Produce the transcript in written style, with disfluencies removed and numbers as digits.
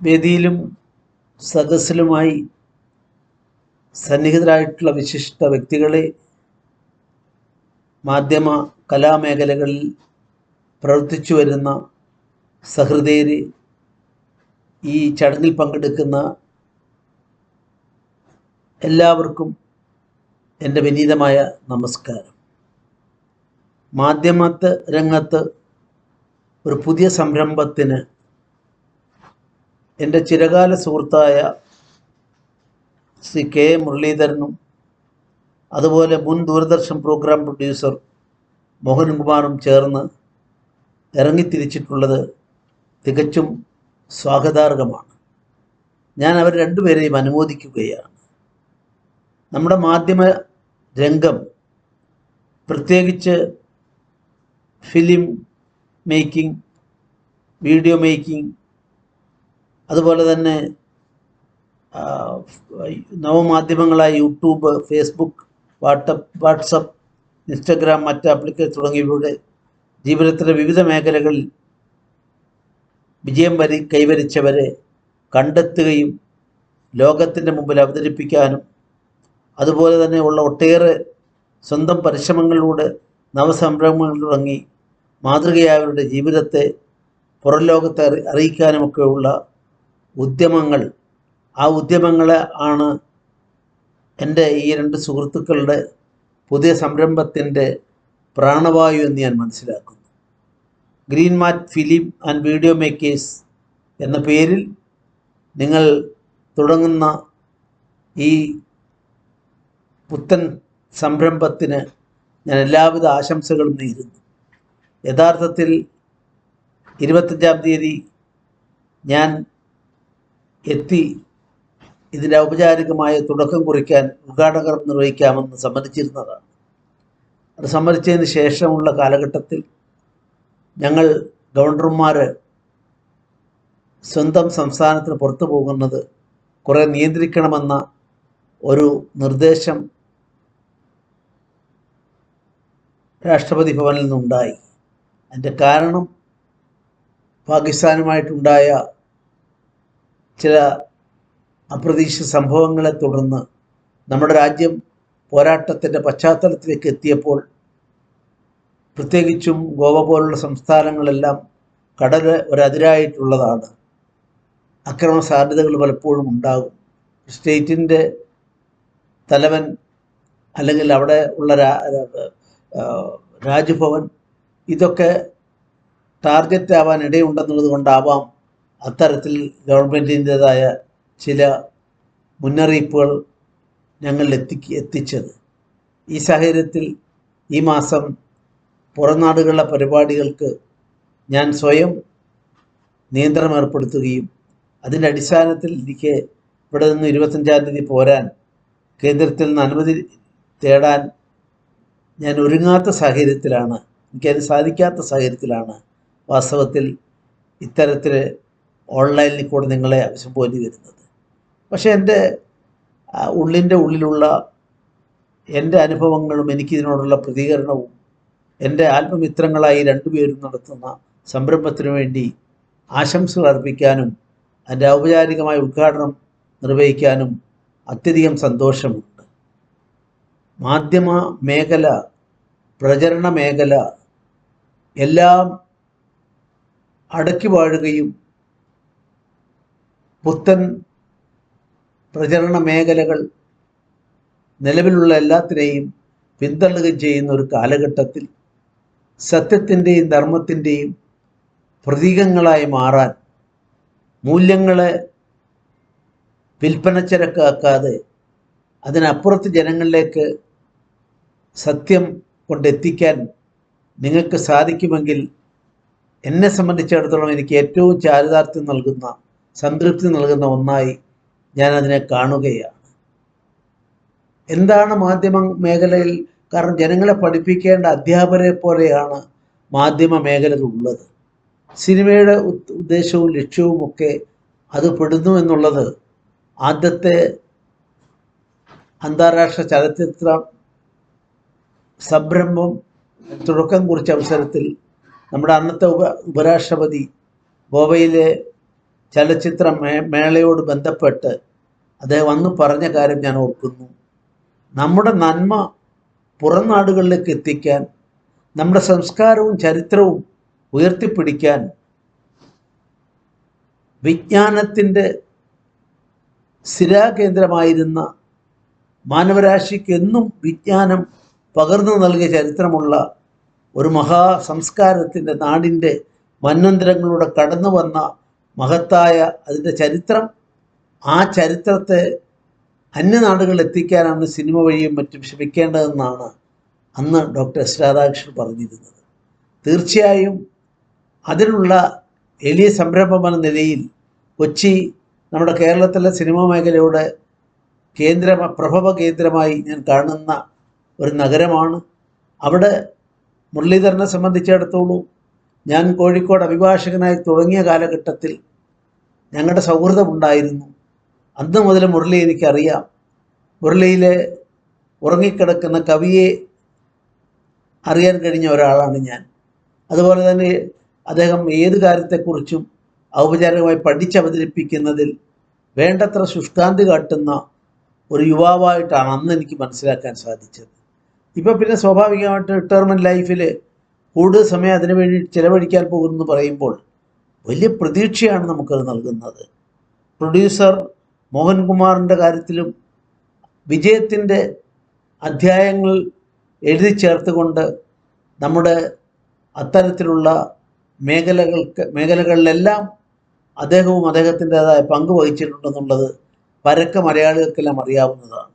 വേദിയിലും സദസ്സിലുമായി സന്നിഹിതരായിട്ടുള്ള വിശിഷ്ട വ്യക്തികളെ, മാധ്യമ കലാമേഖലകളിൽ പ്രവർത്തിച്ചു വരുന്ന സഹൃദയരെ, ഈ ചടങ്ങിൽ പങ്കെടുക്കുന്ന എല്ലാവർക്കും എൻ്റെ വിനീതമായ നമസ്കാരം. മാധ്യമ രംഗത്ത് ഒരു പുതിയ സംരംഭത്തിന് എൻ്റെ ചിരകാല സുഹൃത്തായ ശ്രീ കെ മുരളീധരനും അതുപോലെ മുൻ ദൂരദർശൻ പ്രോഗ്രാം പ്രൊഡ്യൂസർ മോഹൻകുമാറും ചേർന്ന് ഇറങ്ങിത്തിരിച്ചിട്ടുള്ളത് തികച്ചും സ്വാഗതാർഹമാണ്. ഞാൻ അവർ രണ്ടുപേരെയും അനുമോദിക്കുകയാണ്. നമ്മുടെ മാധ്യമ രംഗം, പ്രത്യേകിച്ച് ഫിലിം മേക്കിംഗ്, വീഡിയോ മേക്കിംഗ്, അതുപോലെ തന്നെ നവമാധ്യമങ്ങളായ യൂട്യൂബ്, ഫേസ്ബുക്ക്, വാട്സപ്പ്, ഇൻസ്റ്റഗ്രാം, മറ്റ് ആപ്ലിക്കേഷൻ തുടങ്ങിയവയുടെ ജീവിതത്തിലെ വിവിധ മേഖലകളിൽ വിജയം കൈവരിച്ചവരെ കണ്ടെത്തുകയും ലോകത്തിൻ്റെ മുമ്പിൽ അവതരിപ്പിക്കാനും അതുപോലെ തന്നെ ഉള്ള ഒട്ടേറെ സ്വന്തം പരിശ്രമങ്ങളിലൂടെ നവസംരംഭങ്ങൾ തുടങ്ങി മാതൃകയായവരുടെ ജീവിതത്തെ പുറം ലോകത്തെ അറിയിക്കാനുമൊക്കെയുള്ള ഉദ്യമങ്ങൾ, ആ ഉദ്യമങ്ങളെ ആണ് എൻ്റെ ഈ രണ്ട് സുഹൃത്തുക്കളുടെ പുതിയ സംരംഭത്തിൻ്റെ പ്രാണവായു എന്ന് ഞാൻ മനസ്സിലാക്കുന്നു. Green matte film and video makers എന്ന പേരിൽ നിങ്ങൾ തുടങ്ങുന്ന ഈ പുത്തൻ സംരംഭത്തിന് ഞാൻ എല്ലാവിധ ആശംസകളും നേരുന്നു. യഥാർത്ഥത്തിൽ 25-ാം തീയതി ഞാൻ എത്തി ഇതിൻ്റെ ഔപചാരികമായ തുടക്കം കുറിക്കാൻ, ഉദ്ഘാടനം നിർവഹിക്കാമെന്ന് സമ്മതിച്ചിരുന്നതാണ്. അത് സമ്മതിച്ചതിന് ശേഷമുള്ള കാലഘട്ടത്തിൽ ഞങ്ങൾ ഗവർണർമാർ സ്വന്തം സംസ്ഥാനത്തിന് പുറത്തു പോകുന്നത് കുറേ നിയന്ത്രിക്കണമെന്ന ഒരു നിർദ്ദേശം രാഷ്ട്രപതി ഭവനിൽ നിന്നുണ്ടായി. അതിൻ്റെ കാരണം പാകിസ്ഥാനുമായിട്ടുണ്ടായ ചില അപ്രതീക്ഷിത സംഭവങ്ങളെ തുടർന്ന് നമ്മുടെ രാജ്യം പോരാട്ടത്തിൻ്റെ പശ്ചാത്തലത്തിലേക്ക് എത്തിയപ്പോൾ, പ്രത്യേകിച്ചും ഗോവ പോലുള്ള സംസ്ഥാനങ്ങളെല്ലാം കടൽ ഒരതിരായിട്ടുള്ളതാണ്. അക്രമ സാധ്യതകൾ പലപ്പോഴും ഉണ്ടാകും. സ്റ്റേറ്റിൻ്റെ തലവൻ അല്ലെങ്കിൽ അവിടെ ഉള്ള രാജ്ഭവൻ ഇതൊക്കെ ടാർഗറ്റ് ആവാൻ ഇടയുണ്ടെന്നുള്ളത് കൊണ്ടാവാം അത്തരത്തിൽ ഗവൺമെൻറ്റിൻ്റേതായ ചില മുന്നറിയിപ്പുകൾ ഞങ്ങളിൽ എത്തിച്ചത്. ഈ സാഹചര്യത്തിൽ ഈ മാസം പുറം നാടുകളിലെ പരിപാടികൾക്ക് ഞാൻ സ്വയം നിയന്ത്രണം ഏർപ്പെടുത്തുകയും അതിൻ്റെ അടിസ്ഥാനത്തിൽ എനിക്ക് ഇവിടെ നിന്ന് 25-ാം തീയതി പോരാൻ കേന്ദ്രത്തിൽ നിന്ന് അനുമതി തേടാൻ ഞാൻ ഒരുങ്ങാത്ത സാഹചര്യത്തിലാണ്, എനിക്കത് സാധിക്കാത്ത സാഹചര്യത്തിലാണ് വാസ്തവത്തിൽ ഇത്തരത്തിൽ ഓൺലൈനിൽ കൂടെ നിങ്ങളെ അഭിസംബോധന വരുന്നത്. പക്ഷേ എൻ്റെ ഉള്ളിലുള്ള എൻ്റെ അനുഭവങ്ങളും എനിക്കിതിനോടുള്ള പ്രതികരണവും എൻ്റെ ആത്മമിത്രങ്ങളായി രണ്ടുപേരും നടത്തുന്ന സംരംഭത്തിനു വേണ്ടി ആശംസകൾ അർപ്പിക്കാനും അതിൻ്റെ ഔപചാരികമായ ഉദ്ഘാടനം നിർവഹിക്കാനും അത്യധികം സന്തോഷമുണ്ട്. മാധ്യമ മേഖല, പ്രചരണ മേഖല എല്ലാം അടക്കി വാഴുകയും പുത്തൻ പ്രചരണ മേഖലകൾ നിലവിലുള്ള എല്ലാത്തിനെയും പിന്തള്ളുകയും ചെയ്യുന്ന ഒരു കാലഘട്ടത്തിൽ സത്യത്തിൻ്റെയും ധർമ്മത്തിൻ്റെയും പ്രതീകങ്ങളായി മാറാൻ, മൂല്യങ്ങളെ വിൽപ്പനച്ചരക്കാക്കാതെ അതിനപ്പുറത്ത് ജനങ്ങളിലേക്ക് സത്യം കൊണ്ടെത്തിക്കാൻ നിങ്ങൾക്ക് സാധിക്കുമെങ്കിൽ എന്നെ സംബന്ധിച്ചിടത്തോളം എനിക്ക് ഏറ്റവും ചാരിതാർത്ഥ്യം നൽകുന്ന, സംതൃപ്തി നൽകുന്ന ഒന്നായി ഞാനതിനെ കാണുകയാണ്. എന്താണ് മാധ്യമ മേഖലയിൽ? കാരണം ജനങ്ങളെ പഠിപ്പിക്കേണ്ട അധ്യാപകരെ പോലെയാണ് മാധ്യമ മേഖലകളുള്ളത്. സിനിമയുടെ ഉദ്ദേശവും ലക്ഷ്യവുമൊക്കെ അത് പെടുന്നു എന്നുള്ളത് ആദ്യത്തെ അന്താരാഷ്ട്ര ചലച്ചിത്ര സംരംഭം തുടക്കം കുറിച്ച അവസരത്തിൽ നമ്മുടെ അന്നത്തെ ഉപരാഷ്ട്രപതി ഗോവയിലെ ചലച്ചിത്ര മേളയോട് ബന്ധപ്പെട്ട് അദ്ദേഹം അന്ന് പറഞ്ഞ കാര്യം ഞാൻ ഓർക്കുന്നു. നമ്മുടെ നന്മ പുറം നാടുകളിലേക്ക് എത്തിക്കാൻ, നമ്മുടെ സംസ്കാരവും ചരിത്രവും ഉയർത്തിപ്പിടിക്കാൻ വിജ്ഞാനത്തിൻ്റെ സ്ഥിരാകേന്ദ്രമായിരുന്ന, മാനവരാശിക്ക് എന്നും വിജ്ഞാനം പകർന്നു നൽകിയ ചരിത്രമുള്ള ഒരു മഹാസംസ്കാരത്തിൻ്റെ നാടിൻ്റെ മന്വന്തരങ്ങളിലൂടെ കടന്നു വന്ന മഹത്തായ അതിൻ്റെ ചരിത്രം, ആ ചരിത്രത്തെ അന്യനാടുകളിൽ എത്തിക്കാനാണ് സിനിമ വഴിയും മറ്റും ശ്രമിക്കേണ്ടതെന്നാണ് അന്ന് ഡോക്ടർ എസ് രാധാകൃഷ്ണൻ പറഞ്ഞിരുന്നത്. തീർച്ചയായും അതിനുള്ള എളിയ സംരംഭം എന്ന നിലയിൽ കൊച്ചി നമ്മുടെ കേരളത്തിലെ സിനിമാ മേഖലയുടെ പ്രഭവ കേന്ദ്രമായി ഞാൻ കാണുന്ന ഒരു നഗരമാണ്. അവിടെ മുരളീധരനെ സംബന്ധിച്ചിടത്തോളം ഞാൻ കോഴിക്കോട് അഭിഭാഷകനായി തുടങ്ങിയ കാലഘട്ടത്തിൽ ഞങ്ങളുടെ സൗഹൃദമുണ്ടായിരുന്നു. അന്ന് മുതൽ മുരളി എനിക്കറിയാം. മുരളിയിലെ ഉറങ്ങിക്കിടക്കുന്ന കവിയെ അറിയാൻ കഴിഞ്ഞ ഒരാളാണ് ഞാൻ. അതുപോലെ തന്നെ അദ്ദേഹം ഏത് കാര്യത്തെക്കുറിച്ചും ഔപചാരികമായി പഠിച്ചവതരിപ്പിക്കുന്നതിൽ വേണ്ടത്ര ശുഷ്കാന്തി കാട്ടുന്ന ഒരു യുവാവായിട്ടാണ് അന്ന് എനിക്ക് മനസ്സിലാക്കാൻ സാധിച്ചത്. ഇപ്പം പിന്നെ സ്വാഭാവികമായിട്ട് റിട്ടയർമെൻറ്റ് ലൈഫിൽ കൂടുതൽ സമയം അതിനു വേണ്ടി ചിലവഴിക്കാൻ പോകുമെന്ന് പറയുമ്പോൾ വലിയ പ്രതീക്ഷയാണ് നമുക്കത് നൽകുന്നത്. പ്രൊഡ്യൂസർ മോഹൻകുമാറിൻ്റെ കാര്യത്തിലും വിജയത്തിൻ്റെ അധ്യായങ്ങൾ എഴുതി ചേർത്തുകൊണ്ട് നമ്മുടെ അത്തരത്തിലുള്ള മേഖലകളിലെല്ലാം അദ്ദേഹവും അദ്ദേഹത്തിൻ്റെതായ പങ്ക് വഹിച്ചിട്ടുണ്ടെന്നുള്ളത് പരക്കെ മലയാളികൾക്കെല്ലാം അറിയാവുന്നതാണ്.